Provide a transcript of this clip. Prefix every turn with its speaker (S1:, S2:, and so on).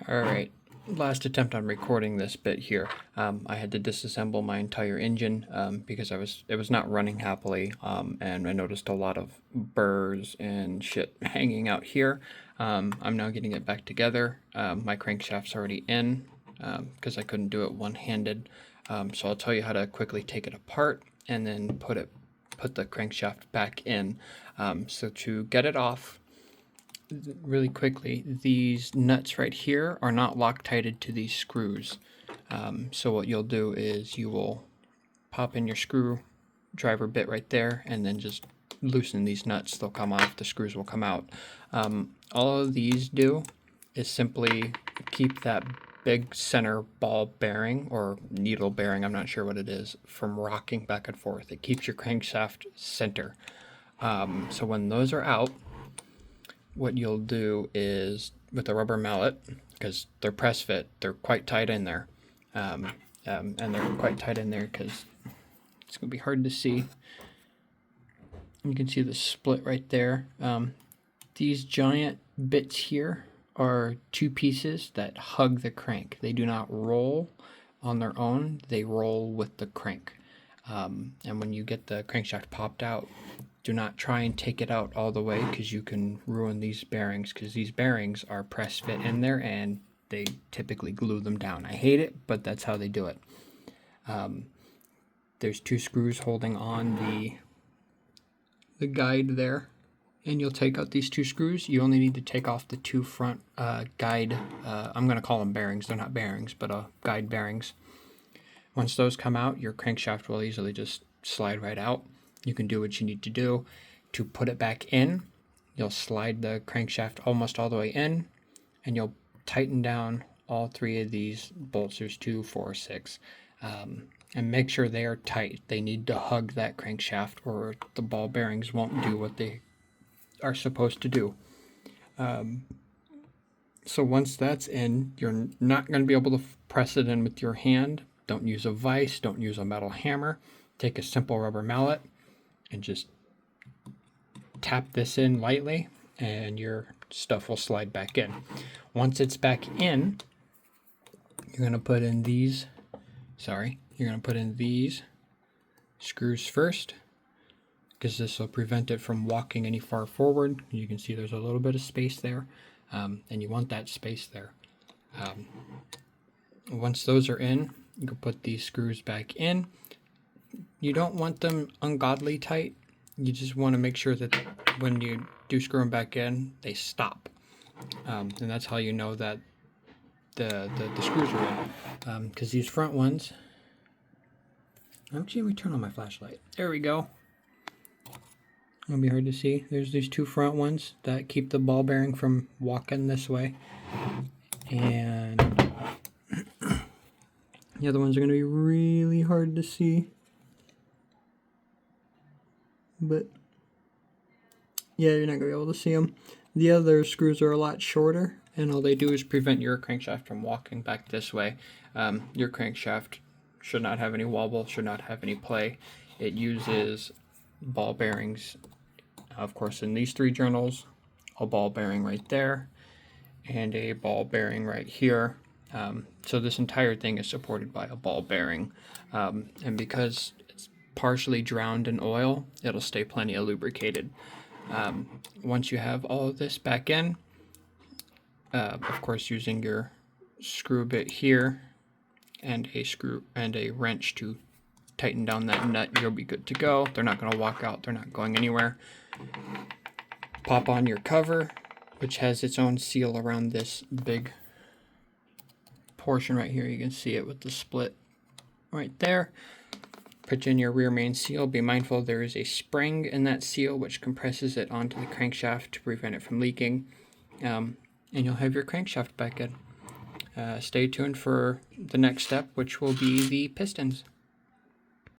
S1: Alright, last attempt on recording this bit here. I had to disassemble my entire engine because it was not running happily, and I noticed a lot of burrs and shit hanging out here. I'm now getting it back together. My crankshaft's already in because I couldn't do it one-handed. So I'll tell you how to quickly take it apart and then put the crankshaft back in. So to get it off, really quickly, these nuts right here are not Loctited to these screws. So what you'll do is you will pop in your screwdriver bit right there and then just loosen these nuts. They'll come off, the screws will come out. All of these do is simply keep that big center ball bearing or needle bearing, I'm not sure what it is, from rocking back and forth. It keeps your crankshaft center. So when those are out, what you'll do is with a rubber mallet, because they're press fit, they're quite tight in there, and they're quite tight in there because it's going to be hard to see. You can see the split right there. These giant bits here are two pieces that hug the crank. They do not roll on their own, they roll with the crank. And when you get the crankshaft popped out, do not try and take it out all the way because you can ruin these bearings, because these bearings are press fit in there and they typically glue them down. I hate it, but that's how they do it. There's two screws holding on the guide there, and you'll take out these two screws. You only need to take off the two front guide, I'm going to call them bearings, they're not bearings, but guide bearings. Once those come out, your crankshaft will easily just slide right out. You can do what you need to do. To put it back in, you'll slide the crankshaft almost all the way in, and you'll tighten down all three of these bolts. There's 2, 4, 6. And make sure they are tight. They need to hug that crankshaft or the ball bearings won't do what they are supposed to do. So once that's in, you're not going to be able to press it in with your hand. Don't use a vise, don't use a metal hammer. Take a simple rubber mallet and just tap this in lightly and your stuff will slide back in. Once it's back in, you're going to put in these screws first, because this will prevent it from walking any far forward. You can see there's a little bit of space there, and you want that space there. Once those are in, you can put these screws back in. You don't want them ungodly tight. You just want to make sure that when you do screw them back in, they stop. And that's how you know that the screws are in. Because these front ones... Actually, let me turn on my flashlight. There we go. It'll be hard to see. There's these two front ones that keep the ball bearing from walking this way. And the other ones are going to be really hard to see. But yeah, you're not going to be able to see them. The other screws are a lot shorter, and all they do is prevent your crankshaft from walking back this way. Your crankshaft should not have any wobble, should not have any play. It uses ball bearings, of course, in these 3 journals, a ball bearing right there, and a ball bearing right here. So this entire thing is supported by a ball bearing, and because it's partially drowned in oil, it'll stay plenty of lubricated. Once you have all of this back in, of course using your screw bit here and a wrench to tighten down that nut, you'll be good to go. They're not going to walk out, they're not going anywhere. Pop on your cover, which has its own seal around this big portion right here. You can see it with the split right there. Put in your rear main seal. Be mindful there is a spring in that seal which compresses it onto the crankshaft to prevent it from leaking, and you'll have your crankshaft back in. Stay tuned for the next step, which will be the pistons.